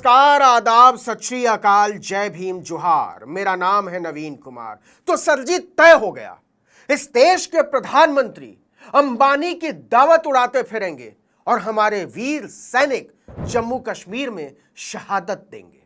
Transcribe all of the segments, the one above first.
नमस्कार, आदाब, सत श्री अकाल, जय भीम, जोहार। मेरा नाम है नवीन कुमार। तो सरजीत तय हो गया, इस देश के प्रधानमंत्री अंबानी की दावत उड़ाते फिरेंगे और हमारे वीर सैनिक जम्मू कश्मीर में शहादत देंगे।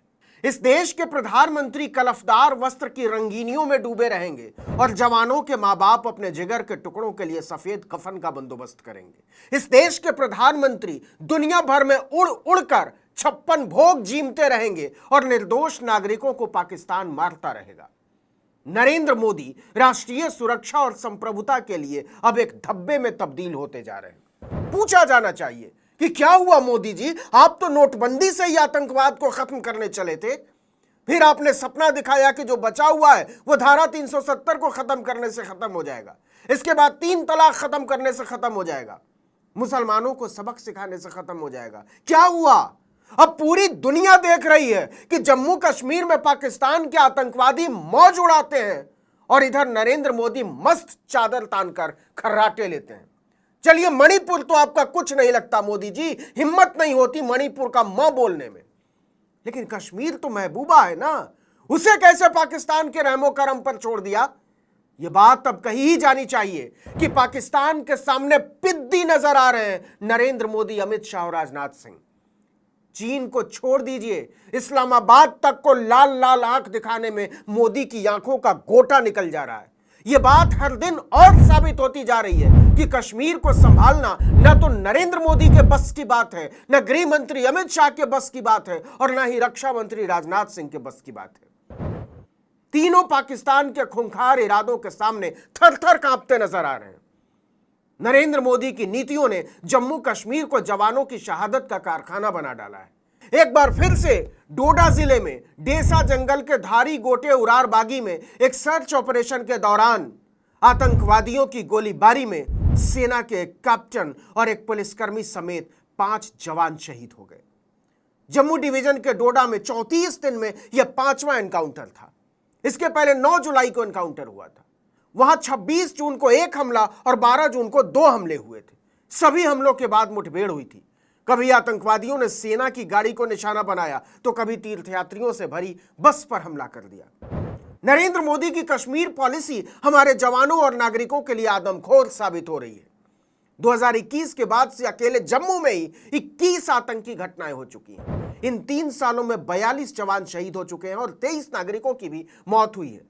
इस देश के प्रधानमंत्री कलफदार वस्त्र की रंगीनियों में डूबे रहेंगे और जवानों के मां बाप अपने जिगर के टुकड़ों के लिए सफेद कफन का बंदोबस्त करेंगे। इस देश के प्रधानमंत्री दुनिया भर में उड़ उड़कर 56 भोग जीमते रहेंगे और निर्दोष नागरिकों को पाकिस्तान मारता रहेगा। नरेंद्र मोदी राष्ट्रीय सुरक्षा और संप्रभुता के लिए अब एक धब्बे में तब्दील होते जा रहे हैं। पूछा जाना चाहिए कि क्या हुआ मोदी जी, आप तो नोटबंदी से ही आतंकवाद को खत्म करने चले थे, फिर आपने सपना दिखाया कि जो बचा हुआ है वो धारा 370 को खत्म करने से खत्म हो जाएगा, इसके बाद 3 तलाक खत्म करने से खत्म हो जाएगा, मुसलमानों को सबक सिखाने से खत्म हो जाएगा। क्या हुआ? अब पूरी दुनिया देख रही है कि जम्मू कश्मीर में पाकिस्तान के आतंकवादी मौज उड़ाते हैं और इधर नरेंद्र मोदी मस्त चादर तानकर खर्राटे लेते हैं। चलिए, मणिपुर तो आपका कुछ नहीं लगता मोदी जी, हिम्मत नहीं होती मणिपुर का मां बोलने में, लेकिन कश्मीर तो महबूबा है ना, उसे कैसे पाकिस्तान के रहमो करम पर छोड़ दिया? यह बात अब कही ही जानी चाहिए कि पाकिस्तान के सामने पिद्दी नजर आ रहे हैं नरेंद्र मोदी, अमित शाह और राजनाथ सिंह। चीन को छोड़ दीजिए, इस्लामाबाद तक को लाल लाल आंख दिखाने में मोदी की आंखों का गोटा निकल जा रहा है। यह बात हर दिन और साबित होती जा रही है कि कश्मीर को संभालना न तो नरेंद्र मोदी के बस की बात है, न गृह मंत्री अमित शाह के बस की बात है और न ही रक्षा मंत्री राजनाथ सिंह के बस की बात है। तीनों पाकिस्तान के खूंखार इरादों के सामने थर थर कांपते नजर आ रहे हैं। नरेंद्र मोदी की नीतियों ने जम्मू कश्मीर को जवानों की शहादत का कारखाना बना डाला है। एक बार फिर से डोडा जिले में डेसा जंगल के धारी गोटे उरार बागी में एक सर्च ऑपरेशन के दौरान आतंकवादियों की गोलीबारी में सेना के एक कैप्टन और एक पुलिसकर्मी समेत 5 जवान शहीद हो गए। जम्मू डिवीजन के डोडा में 34 दिन में यह 5वां एनकाउंटर था। इसके पहले 9 जुलाई को एनकाउंटर हुआ था। वहां 26 जून को 1 हमला और 12 जून को 2 हमले हुए थे। सभी हमलों के बाद मुठभेड़ हुई थी। कभी आतंकवादियों ने सेना की गाड़ी को निशाना बनाया तो कभी तीर्थयात्रियों से भरी बस पर हमला कर दिया। नरेंद्र मोदी की कश्मीर पॉलिसी हमारे जवानों और नागरिकों के लिए आदमखोर साबित हो रही है। 2021 के बाद से अकेले जम्मू में ही 21 आतंकी घटनाएं हो चुकी हैं। इन 3 सालों में 42 जवान शहीद हो चुके हैं और 23 नागरिकों की भी मौत हुई है।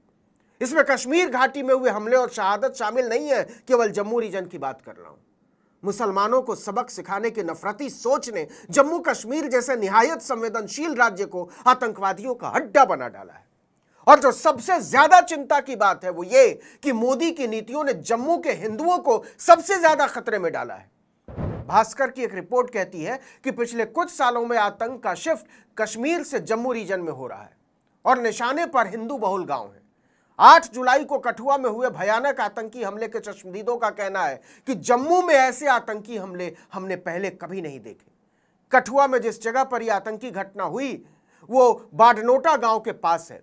इसमें कश्मीर घाटी में हुए हमले और शहादत शामिल नहीं है, केवल जम्मू रीजन की बात कर रहा हूं। मुसलमानों को सबक सिखाने की नफरती सोच ने जम्मू कश्मीर जैसे निहायत संवेदनशील राज्य को आतंकवादियों का अड्डा बना डाला है। और जो सबसे ज्यादा चिंता की बात है वो ये कि मोदी की नीतियों ने जम्मू के हिंदुओं को सबसे ज्यादा खतरे में डाला है। भास्कर की एक रिपोर्ट कहती है कि पिछले कुछ सालों में आतंक का शिफ्ट कश्मीर से जम्मू रीजन में हो रहा है और निशाने पर हिंदू बहुल गांव है। 8 जुलाई को कठुआ में हुए भयानक आतंकी हमले के चश्मदीदों का कहना है कि जम्मू में ऐसे आतंकी हमले हमने पहले कभी नहीं देखे। कठुआ में जिस जगह पर यह आतंकी घटना हुई वो बाडनोटा गांव के पास है।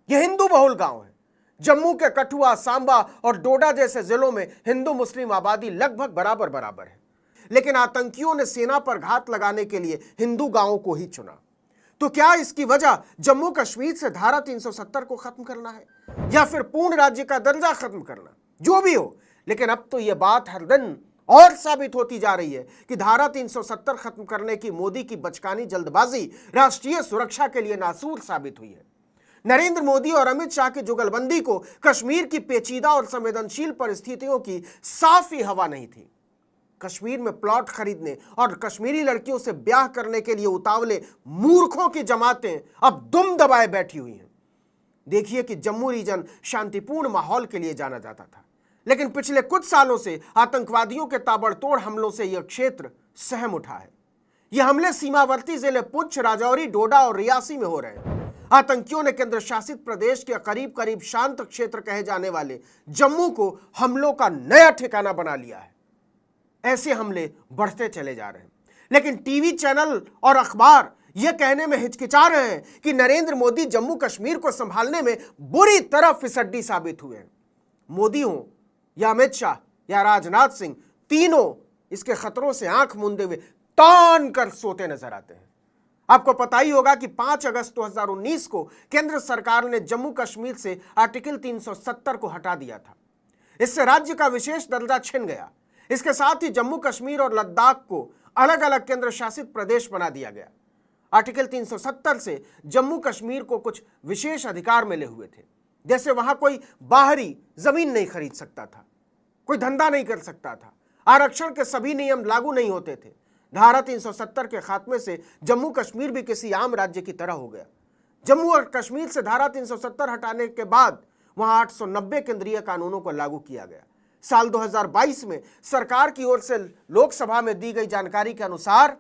यह हिंदू बहुल गांव है। जम्मू के कठुआ, सांबा और डोडा जैसे जिलों में हिंदू मुस्लिम आबादी लगभग बराबर बराबर है, लेकिन आतंकियों ने सेना पर घात लगाने के लिए हिंदू गांवों को ही चुना। तो क्या इसकी वजह जम्मू कश्मीर से धारा 370 को खत्म करना है या फिर पूर्ण राज्य का दर्जा खत्म करना? जो भी हो, लेकिन अब तो यह बात हर दिन और साबित होती जा रही है कि धारा 370 खत्म करने की मोदी की बचकानी जल्दबाजी राष्ट्रीय सुरक्षा के लिए नासूर साबित हुई है। नरेंद्र मोदी और अमित शाह की जुगलबंदी को कश्मीर की पेचीदा और संवेदनशील परिस्थितियों की साफ ही हवा नहीं थी। कश्मीर में प्लॉट खरीदने और कश्मीरी लड़कियों से ब्याह करने के लिए उतावले मूर्खों की जमातें अब दुम दबाए बैठी हुई हैं। देखिए कि जम्मू रीजन शांतिपूर्ण माहौल के लिए जाना जाता था, लेकिन पिछले कुछ सालों से आतंकवादियों के ताबड़तोड़ हमलों से यह क्षेत्र सहम उठा है। यह हमले सीमावर्ती जिले पुंछ, राजौरी, डोडा और रियासी में हो रहे हैं। आतंकियों ने केंद्र शासित प्रदेश के करीब करीब शांत क्षेत्र कहे जाने वाले जम्मू को हमलों का नया ठिकाना बना लिया है। ऐसे हमले बढ़ते चले जा रहे हैं, लेकिन टीवी चैनल और अखबार यह कहने में हिचकिचा रहे हैं कि नरेंद्र मोदी जम्मू कश्मीर को संभालने में बुरी तरह फिसड्डी साबित हुए हैं। मोदी हो या अमित शाह या राजनाथ सिंह, तीनों इसके खतरों से आंख मूंदे हुए तान कर सोते नजर आते हैं। आपको पता ही होगा कि 5 अगस्त 2019 को केंद्र सरकार ने जम्मू कश्मीर से आर्टिकल 370 को हटा दिया था। इससे राज्य का विशेष दर्जा छिन गया। इसके साथ ही जम्मू कश्मीर और लद्दाख को अलग अलग केंद्र शासित प्रदेश बना दिया गया। आर्टिकल 370 से जम्मू कश्मीर को कुछ विशेष अधिकार मिले हुए थे, जैसे वहां कोई बाहरी जमीन नहीं खरीद सकता था, कोई धंधा नहीं कर सकता था, आरक्षण के सभी नियम लागू नहीं होते थे। धारा 370 के खात्मे से जम्मू कश्मीर भी किसी आम राज्य की तरह हो गया। जम्मू और कश्मीर से धारा 370 हटाने के बाद वहां 890 केंद्रीय कानूनों को लागू किया गया। साल 2022 में सरकार की ओर से लोकसभा में दी गई जानकारी के अनुसार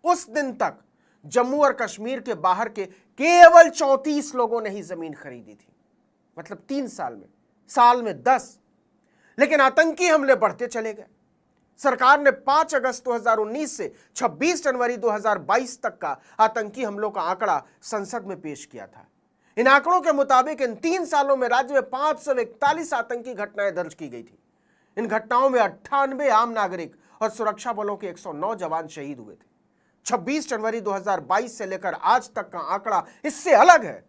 उस दिन तक जम्मू और कश्मीर के बाहर के केवल 34 लोगों ने ही जमीन खरीदी थी, मतलब 3 साल में 10। लेकिन आतंकी हमले बढ़ते चले गए। सरकार ने 5 अगस्त 2019 से 26 जनवरी 2022 तक का आतंकी हमलों का आंकड़ा संसद में पेश किया था। इन आंकड़ों के मुताबिक इन 3 सालों में राज्य में 541 आतंकी घटनाएं दर्ज की गई थी। इन घटनाओं में 98 आम नागरिक और सुरक्षा बलों के 109 जवान शहीद हुए थे। 26 जनवरी 2022 से लेकर आज तक का आंकड़ा इससे अलग है।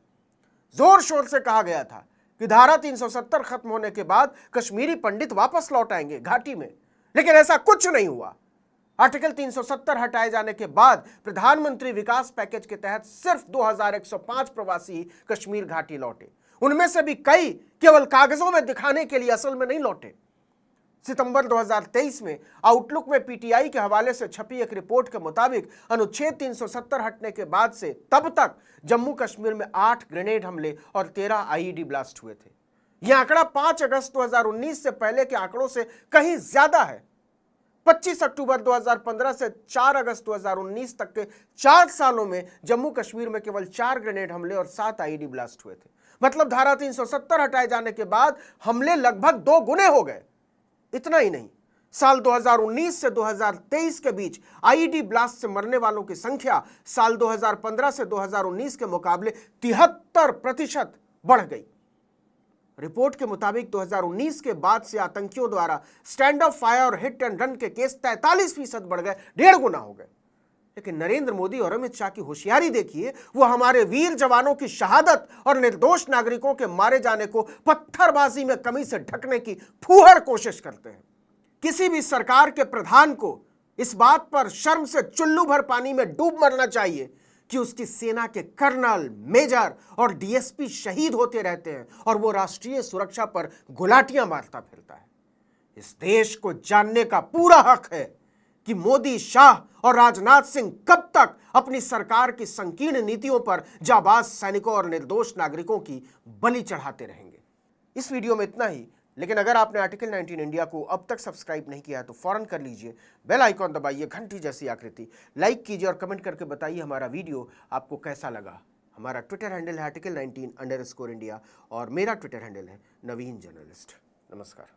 जोर शोर से कहा गया था कि धारा 370 खत्म होने के बाद कश्मीरी पंडित वापस लौट आएंगे घाटी में, लेकिन ऐसा कुछ नहीं हुआ। आर्टिकल 370 हटाए जाने के बाद प्रधानमंत्री विकास पैकेज के तहत सिर्फ 2105 प्रवासी कश्मीर घाटी लौटे। उनमें से भी कई केवल कागजों में दिखाने के लिए, असल में नहीं लौटे। सितंबर 2023 में आउटलुक में पीटीआई के हवाले से छपी एक रिपोर्ट के मुताबिक अनुच्छेद 370 हटने के बाद से तब तक जम्मू कश्मीर में 8 ग्रेनेड हमले और 13 आईईडी ब्लास्ट हुए थे। यह आंकड़ा 5 अगस्त 2019 से पहले के आंकड़ों से कहीं ज्यादा है। 25 अक्टूबर 2015 से 4 अगस्त 2019 तक के 4 सालों में जम्मू कश्मीर में केवल 4 ग्रेनेड हमले और 7 आईईडी ब्लास्ट हुए थे। मतलब धारा 370 हटाए जाने के बाद हमले लगभग 2 गुने हो गए। इतना ही नहीं, साल 2019 से 2023 के बीच आईईडी ब्लास्ट से मरने वालों की संख्या साल 2015 से 2019 के मुकाबले 73% बढ़ गई। रिपोर्ट के मुताबिक 2019 के बाद से आतंकियों द्वारा स्टैंड ऑफ फायर और हिट एंड रन के केस 43% बढ़ गए, 1.5 गुना हो गए। लेकिन नरेंद्र मोदी और अमित शाह की होशियारी देखिए, वो हमारे वीर जवानों की शहादत और निर्दोष नागरिकों के मारे जाने को पत्थरबाजी में कमी से ढकने की फूहड़ कोशिश करते हैं। किसी भी सरकार के प्रधान को इस बात पर शर्म से चुल्लू भर पानी में डूब मरना चाहिए कि उसकी सेना के कर्नल, मेजर और डीएसपी शहीद होते रहते हैं और वो राष्ट्रीय सुरक्षा पर गुलाटियां मारता फिरता है। इस देश को जानने का पूरा हक है कि मोदी, शाह और राजनाथ सिंह कब तक अपनी सरकार की संकीर्ण नीतियों पर जाबाज सैनिकों और निर्दोष नागरिकों की बलि चढ़ाते रहेंगे। इस वीडियो में इतना ही, लेकिन अगर आपने आर्टिकल 19 इंडिया को अब तक सब्सक्राइब नहीं किया है तो फौरन कर लीजिए, बेल आइकॉन दबाइए, घंटी जैसी आकृति, लाइक कीजिए और कमेंट करके बताइए हमारा वीडियो आपको कैसा लगा। हमारा ट्विटर हैंडल है article19_India और मेरा ट्विटर हैंडल है नवीन जर्नलिस्ट। नमस्कार।